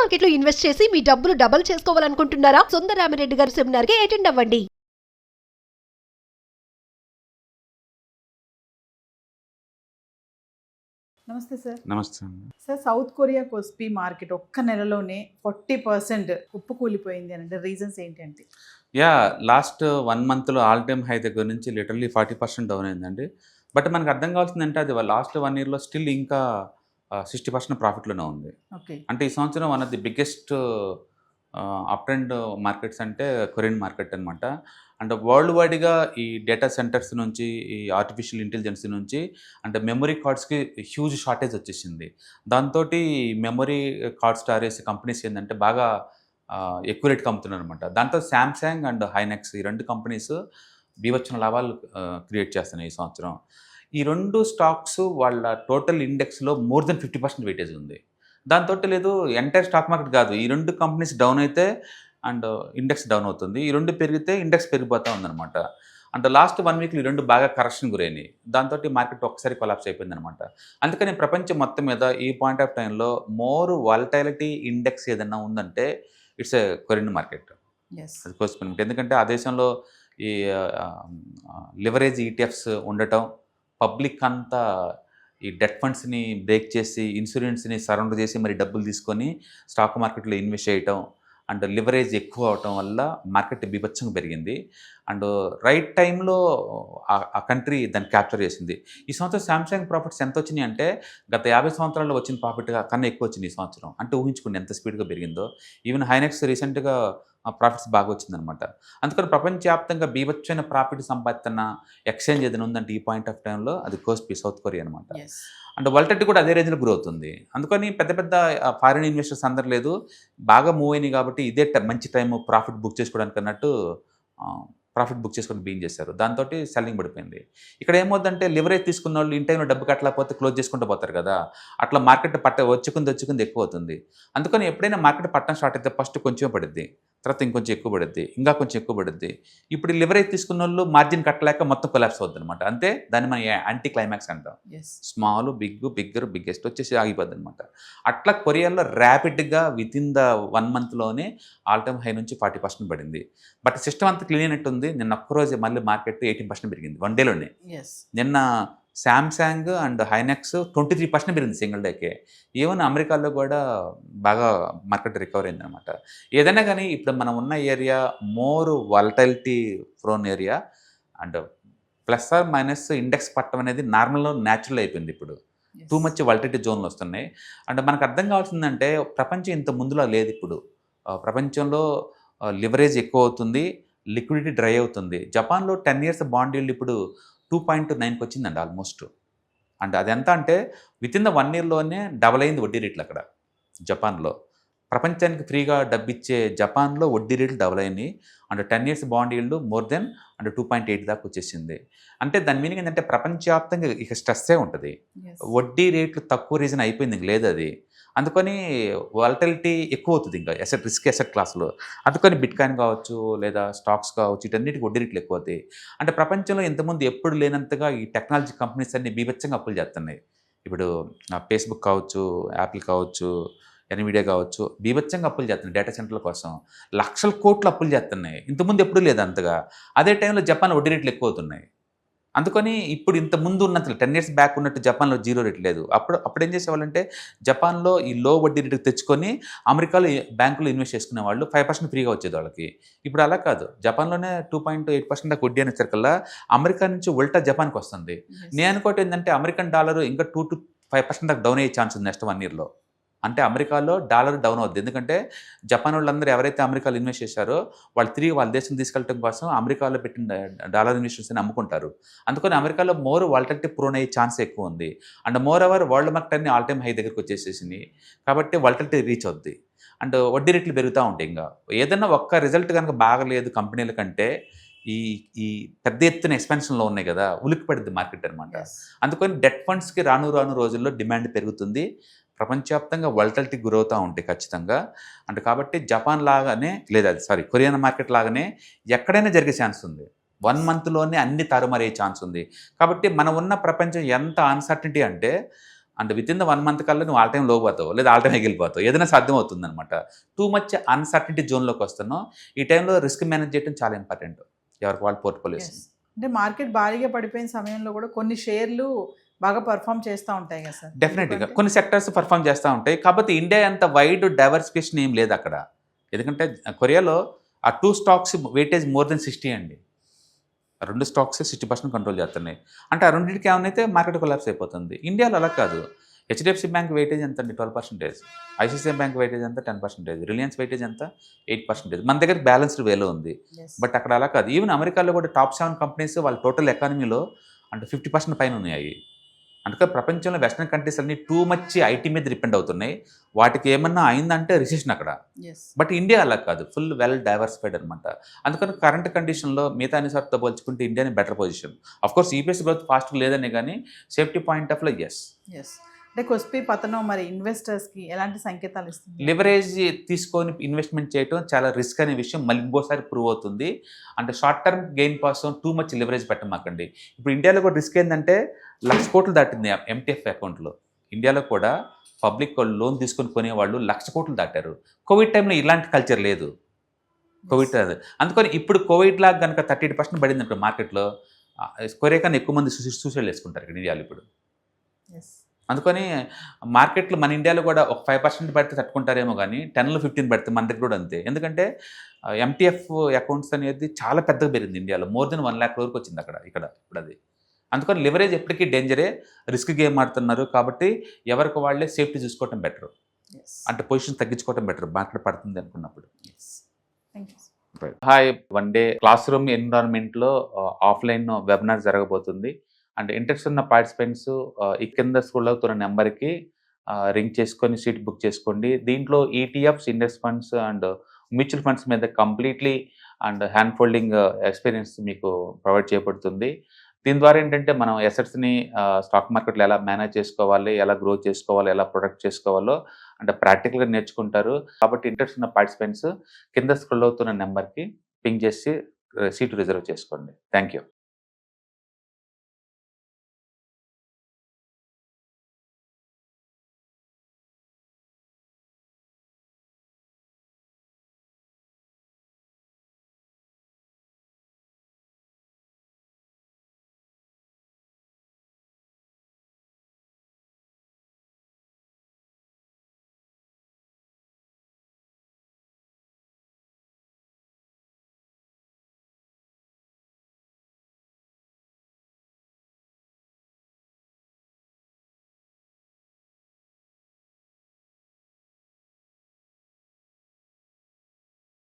మార్కెట్లో ఇన్వెస్ట్ చేసి మీ డబ్బులు డబుల్ చేసుకోవాలనుకుంటున్నారా? సుందరరామిరెడ్డి గారి సెమినార్ కి అటెండ్ అవ్వండి. నమస్తే సార్. నమస్తే అండి. Sir, south Korea KOSPI market ఒక్క నెలలోనే 40% కుప్పకూలిపోయింది అని అంటే రీజన్స్ ఏంటి అంటే? లాస్ట్ 1 మంత్లో ఆల్ టైమ్ హై దగ్గర నుంచి లిటరల్లీ 40% డౌన్ అయిందండి. బట్ మనకు అర్థం కావాల్సిందంటే అది లాస్ట్ 1 ఇయర్లో స్టిల్ ఇంకా 60% ప్రాఫిట్లోనే ఉంది. ఓకే. అంటే ఈ సంవత్సరం one of the biggest up trend markets అంటే కొరియన్ మార్కెట్ అనమాట. అంటే వరల్డ్ వైడ్గా ఈ డేటా సెంటర్స్ నుంచి, ఈ ఆర్టిఫిషియల్ ఇంటెలిజెన్స్ నుంచి అంటే మెమరీ కార్డ్స్కి హ్యూజ్ షార్టేజ్ వచ్చేసింది. దాంతో మెమరీ కార్డ్స్ తయారు చేసే కంపెనీస్ ఏంటంటే బాగా ఎక్కువ రేట్కి అమ్ముతున్నారు అనమాట. దాంతో శాంసంగ్ అండ్ హైనెక్స్ ఈ 2 కంపెనీస్ బీభత్సన లాభాలు క్రియేట్ చేస్తున్నాయి ఈ సంవత్సరం. ఈ 2 స్టాక్స్ వాళ్ళ టోటల్ ఇండెక్స్లో మోర్ దెన్ 50% వెయిటేజ్ ఉంది. దాంతో లేదు ఎంటైర్ స్టాక్ మార్కెట్ కాదు, ఈ 2 కంపెనీస్ డౌన్ అయితే అండ్ ఇండెక్స్ డౌన్ అవుతుంది, ఈ 2 పెరిగితే ఇండెక్స్ పెరిగిపోతూ ఉందన్నమాట. అంటే లాస్ట్ 1 వీక్లో ఈ 2 బాగా కరెక్షన్ గురైనాయి. దాంతో మార్కెట్ ఒక్కసారి కొలాప్స్ అయిపోయింది అనమాట. అందుకని ప్రపంచం మొత్తం మీద ఈ పాయింట్ ఆఫ్ టైంలో మోర్ వాలటైలిటీ ఇండెక్స్ ఏదన్నా ఉందంటే ఇట్స్ ఏ కొరియన్ మార్కెట్. అది కోసుకుని ఎందుకంటే ఆ దేశంలో ఈ లివరేజ్ ఈటీఎఫ్స్ ఉండటం, పబ్లిక్ అంతా ఈ డెట్ ఫండ్స్ని బ్రేక్ చేసి ఇన్సూరెన్స్ని సరౌండర్ చేసి మరి డబ్బులు తీసుకొని స్టాక్ మార్కెట్లో ఇన్వెస్ట్ చేయటం అండ్ లివరేజ్ ఎక్కువ అవటం వల్ల మార్కెట్ బీభత్సంగా పెరిగింది. అండ్ రైట్ టైంలో ఆ కంట్రీ దాన్ని క్యాప్చర్ చేసింది. ఈ సంవత్సరం శాంసంగ్ ప్రాఫిట్స్ ఎంత వచ్చినాయి అంటే గత 50 సంవత్సరాల్లో వచ్చిన ప్రాఫిట్ కన్నా ఎక్కువ వచ్చింది ఈ సంవత్సరం. అంటే ఊహించుకోండి ఎంత స్పీడ్గా పెరిగిందో. ఈవెన్ హైనెక్స్ రీసెంట్గా ప్రాఫిట్స్ బాగా వచ్చిందనమాట. అందుకని ప్రపంచవ్యాప్తంగా బీభత్సమైన ప్రాఫిట్ సంపాదిస్తున్న ఎక్స్చేంజ్ ఏదైనా ఉందంటే ఈ పాయింట్ ఆఫ్ టైంలో అది కోస్పీ సౌత్ కొరియా అనమాట. అంటే వాలటిలిటీ కూడా అదే రేంజ్లో గ్రో అవుతుంది. అందుకని పెద్ద పెద్ద ఫారిన్ ఇన్వెస్టర్స్ అందరు లేదు, బాగా మూవ్ అయినాయి కాబట్టి ఇదే మంచి టైం ప్రాఫిట్ బుక్ చేసుకోవడానికి అన్నట్టు ప్రాఫిట్ బుక్ చేసుకొని బీయింగ్ చేశారు. దాంతో సెల్లింగ్ పడిపోయింది. ఇక్కడ ఏమవుతుందంటే లివరేజ్ తీసుకున్న వాళ్ళు ఇన్ టైంలో డబ్బు కట్టలేకపోతే క్లోజ్ చేసుకుంటూ పోతారు కదా, అట్లా మార్కెట్ వచ్చుకుంది ఎక్కువ అవుతుంది. అందుకని ఎప్పుడైనా మార్కెట్ పట్టడం స్టార్ట్ అయితే ఫస్ట్ కొంచెం పడుద్ది, తర్వాత ఇంకొంచెం ఎక్కువ పడుద్ది, ఇంకా కొంచెం ఎక్కువ పడుద్ది. ఇప్పుడు లివరేజ్ తీసుకున్న వాళ్ళు మార్జిన్ కట్టలేక మొత్తం కొలాప్స్ అవుతుంది అనమాట. అంతే దాన్ని మనం యాంటీ క్లైమాక్స్ అంటాం. స్మాల్ బిగ్గర్ బిగ్గెస్ట్ వచ్చేసి ఆగిపోద్ది అనమాట. అట్లా కొరియాలో ర్యాపిడ్గా విత్ ఇన్ ద 1 మంత్లోనే ఆల్ టైమ్ హై నుంచి 40% పడింది. బట్ సిస్టమ్ అంతా క్లీన్ అయినట్టు ఉంది. నిన్న ఒక్కరోజే మళ్ళీ మార్కెట్ 18% పెరిగింది 1 డేలోనే. నిన్న శాంసంగ్ అండ్ హైనెక్స్ 23% పెరిగింది సింగిల్ డేకే. ఈవెన్ అమెరికాలో కూడా బాగా మార్కెట్ రికవర్ అయిందనమాట. ఏదైనా కానీ ఇప్పుడు మనం ఉన్న area more volatility prone area and plus or minus index పట్టడం అనేది నార్మల్ న్యాచురల్ అయిపోయింది. ఇప్పుడు టూ మచ్ వాలటైలిటీ జోన్లు వస్తున్నాయి. అంటే మనకు అర్థం కావాల్సిందంటే ప్రపంచం ఇంత ముందులో లేదు. ఇప్పుడు ప్రపంచంలో లివరేజ్ ఎక్కువ అవుతుంది, లిక్విడిటీ డ్రై అవుతుంది. జపాన్లో 10 ఇయర్స్ బాండ్ ఈల్డ్ ఇప్పుడు 2.9కి వచ్చిందండి ఆల్మోస్ట్. అంటే అది ఎంత అంటే విత్ ఇన్ ద 1 ఇయర్లోనే డబల్ అయింది వడ్డీ రేట్లు అక్కడ జపాన్లో. ప్రపంచానికి ఫ్రీగా డబ్బిచ్చే జపాన్లో వడ్డీ రేట్లు డబల్ అయినాయి. అంటే 10 years bond yield more than అంటే 2.8 దాకా వచ్చేసింది. అంటే దాని మీనింగ్ ఏంటంటే ప్రపంచవ్యాప్తంగా ఇక స్ట్రెస్సే ఉంటుంది. వడ్డీ రేట్లు తక్కువ రీజన్ అయిపోయింది, ఇంక లేదు అది. అందుకని వాలటిలిటీ ఎక్కువ అవుతుంది ఇంకా రిస్క్ అసెట్ క్లాస్లో. అందుకని బిట్కాయిన్ కావచ్చు లేదా స్టాక్స్ కావచ్చు వీటన్నిటికి వడ్డీ రేట్లు ఎక్కువ అవుతాయి. అంటే ప్రపంచంలో ఇంతకుముందు ఎప్పుడు లేనంతగా ఈ టెక్నాలజీ కంపెనీస్ అన్ని బీభత్సంగా అప్పులు చేస్తున్నాయి. ఇప్పుడు ఫేస్బుక్ కావచ్చు, యాపిల్ కావచ్చు, ఎన్విడియా కావచ్చు బీభత్సంగా అప్పులు చేస్తున్నాయి డేటా సెంటర్ల కోసం. లక్షల కోట్లు అప్పులు చేస్తున్నాయి. ఇంతకుముందు ఎప్పుడూ లేదు అంతగా. అదే టైంలో జపాన్ వడ్డీ రేట్లు ఎక్కువ అవుతున్నాయి. అందుకని ఇప్పుడు ఇంత ముందు ఉన్నంత 10 ఇయర్స్ బ్యాక్ ఉన్నట్టు జపాన్లో 0 రేట్ లేదు. అప్పుడు ఏం చేసేవాళ్ళంటే జపాన్లో ఈ లో వడ్డీ రేటుకి తెచ్చుకొని అమెరికాలో బ్యాంకులో ఇన్వెస్ట్ చేసుకునే వాళ్ళు 5% ఫ్రీగా వచ్చేది వాళ్ళకి. ఇప్పుడు అలా కాదు, జపాన్లోనే 2.8% దాకా వడ్డీ అనేసరికల్లా అమెరికా నుంచి ఉల్టా జపాన్కి వస్తుంది. నేను అనుకోవటం ఏంటంటే అమెరికన్ డాలర్ ఇంకా 2 to 5% దాకా డౌన్ అయ్యే ఛాన్స్ ఉంది నెక్స్ట్ 1 ఇయర్లో. అంటే అమెరికాలో డాలర్ డౌన్ అవుద్ది. ఎందుకంటే జపాన్ వాళ్ళందరూ ఎవరైతే అమెరికాలో ఇన్వెస్ట్ చేశారో వాళ్ళు తిరిగి వాళ్ళ దేశం తీసుకెళ్ళడం కోసం అమెరికాలో పెట్టిన డాలర్ ఇన్వెస్టర్స్ని అమ్ముకుంటారు. అందుకని అమెరికాలో మోర్ వాలటిలిటీ ప్రోన్ అయ్యే ఛాన్స్ ఎక్కువ ఉంది. And more over world market అన్ని ఆల్ టైమ్ హై దగ్గరికి వచ్చేసేసింది కాబట్టి వాలటిలిటీ రీచ్ అవుద్ది. అండ్ వడ్డీ రేట్లు పెరుగుతూ ఉంటాయి. ఇంకా ఏదన్నా ఒక్క రిజల్ట్ కనుక బాగలేదు కంపెనీల కంటే ఈ పెద్ద ఎత్తున ఎక్స్పెన్షన్లో ఉన్నాయి కదా, ఉలిక్కి పడుద్ది మార్కెట్ అనమాట. అందుకని డెట్ ఫండ్స్కి రాను రోజుల్లో డిమాండ్ పెరుగుతుంది. ప్రపంచవ్యాప్తంగా వాలటిలిటీ గురవుతూ ఉంటాయి ఖచ్చితంగా. అంటే కాబట్టి జపాన్ లాగానే లేదా కొరియన్ మార్కెట్ లాగానే ఎక్కడైనా జరిగే ఛాన్స్ ఉంది. 1 మంత్లోనే అన్ని తారుమారయ్యే ఛాన్స్ ఉంది. కాబట్టి మనం ఉన్న ప్రపంచం ఎంత అన్సర్టనిటీ అంటే అంటే విత్ ఇన్ ద 1 మంత్ కల్లా నువ్వు ఆల్ టైం లోకి పోతావు, లేదా ఆల్ టైం ఎగిలిపోతావు, ఏదైనా సాధ్యం అవుతుంది అనమాట. టూ మచ్ అన్సర్టనిటీ జోన్లోకి వస్తున్నావు. ఈ టైంలో రిస్క్ మేనేజ్ చేయడం చాలా ఇంపార్టెంట్ ఎవరికి వాళ్ళ పోర్ట్ఫోలియోస్. Yes. అంటే మార్కెట్ భారీగా పడిపోయిన సమయంలో కూడా కొన్ని షేర్లు బాగా పర్ఫామ్ చేస్తూ ఉంటాయి కదా సార్. డెఫినెట్గా కొన్ని సెక్టర్స్ పర్ఫామ్ చేస్తూ ఉంటాయి. కాకపోతే ఇండియా అంత వైడ్ డైవర్సిఫికేషన్ ఏం లేదు అక్కడ. ఎందుకంటే కొరియాలో ఆ 2 స్టాక్స్ వెయిటేజ్ మోర్ దెన్ 60 అండి. 2 స్టాక్స్ 60% కంట్రోల్ చేస్తున్నాయి. అంటే ఆ రెండింటికి ఏమైనా మార్కెట్ కొలాప్స్ అయిపోతుంది. ఇండియాలో అలా కాదు. హెచ్డిఎఫ్సి బ్యాంక్ వెయిటేజ్ ఎంత అండి? 12%. ఐసిఐసిఐ బ్యాంక్ వెయిటేజ్ ఎంత? 10%. రిలయన్స్ వెయిటేజ్ ఎంత? 8%. మన దగ్గర బ్యాలెన్స్డ్ వేలో ఉంది. Yes. బట్ అక్కడ అలా కాదు. ఈవెన్ అమెరికాలో కూడా టాప్ 7 కంపెనీస్ వాళ్ళ టోటల్ ఎకానమీలో అంటే 50% పైన ఉన్నాయి. అందుకే ప్రపంచంలో వెస్టర్న్ కంట్రీస్ అన్ని టూ మచ్ ఐటీ మీద డిపెండ్ అవుతున్నాయి. వాటికి ఏమన్నా అయిందంటే రిసెషన్ అక్కడ. Yes. బట్ ఇండియా అలా కాదు, ఫుల్ వెల్ డైవర్సిఫైడ్ అనమాట. అందుకని కరెంట్ కండిషన్లో మిగతా అన్ని సార్తో పోల్చుకుంటే ఇండియాని better position. Of course EPS growth ఫాస్ట్గా లేదనే కానీ సేఫ్టీ పాయింట్ ఆఫ్లో ఎస్. Yes. అంటే కొస్పి పతనం మరి ఇన్వెస్టర్స్కి ఎలాంటి సంకేతాలు ఇస్తుంది? లివరేజ్ తీసుకొని ఇన్వెస్ట్మెంట్ చేయడం చాలా రిస్క్ అనే విషయం మళ్ళీ ఇంకోసారి ప్రూవ్ అవుతుంది. అంటే షార్ట్ టర్మ్ గెయిన్ కోసం టూ మచ్ లివరేజ్ పెట్టమాకండి. ఇప్పుడు ఇండియాలో కూడా రిస్క్ ఏంటంటే 1,00,000 కోట్లు దాటింది ఎంటీఎఫ్ అకౌంట్లో. ఇండియాలో కూడా పబ్లిక్ వాళ్ళు లోన్ తీసుకొని కొనేవాళ్ళు 1,00,000 కోట్లు దాటారు. కోవిడ్ టైంలో ఇలాంటి కల్చర్ లేదు. కోవిడ్ అది అందుకని ఇప్పుడు కోవిడ్ లాగా కనుక 38% పడింది ఇప్పుడు మార్కెట్లో. కొరియా కన్నా ఎక్కువ మంది సూసైడ్ చేసుకుంటారు ఇక్కడ ఇండియాలో ఇప్పుడు. Yes. అందుకని మార్కెట్లో మన ఇండియాలో కూడా ఒక 5% పడితే తట్టుకుంటారేమో కానీ 10లో 15 పడితే మన దగ్గర కూడా అంతే. ఎందుకంటే ఎంటీఎఫ్ అకౌంట్స్ అనేది చాలా పెద్దగా పెరిగింది ఇండియాలో. మోర్ దెన్ 1 lakh వరకు వచ్చింది ఇక్కడ ఇప్పుడు అది. అందుకని లివరేజ్ ఎప్పటికీ డేంజరే, రిస్క్ గేమ్ ఆడుతున్నారు. కాబట్టి ఎవరికి వాళ్ళే సేఫ్టీ చూసుకోవటం బెటర్. Yes. అంటే పొజిషన్ తగ్గించుకోవటం బెటర్ మార్కెట్ పడుతుంది అనుకున్నప్పుడు. Yes. Thank you. Hi, one day classroom ఎన్విరాన్మెంట్లో ఆఫ్లైన్ వెబినార్ జరగబోతుంది. అంటే ఇంట్రెస్ట్ ఉన్న పార్టిసిపెంట్స్ ఈ కింద స్క్రోల్ అవుతున్న నెంబర్కి రింగ్ చేసుకొని సీట్ బుక్ చేసుకోండి. దీంట్లో ETFs, index funds and mutual funds మీద completely and hand holding experience మీకు ప్రొవైడ్ చేయబడుతుంది. దీని ద్వారా ఏంటంటే మనం ఎసెట్స్ని స్టాక్ మార్కెట్లో ఎలా మేనేజ్ చేసుకోవాలి, ఎలా గ్రో చేసుకోవాలి, ఎలా ప్రొటెక్ట్ చేసుకోవాలో అంటే ప్రాక్టికల్గా నేర్చుకుంటారు. కాబట్టి ఇంట్రెస్ట్ ఉన్న పార్టిసిపెంట్స్ కింద స్క్రోల్ అవుతున్న నెంబర్కి పింగ్ చేసి సీటు రిజర్వ్ చేసుకోండి. Thank you.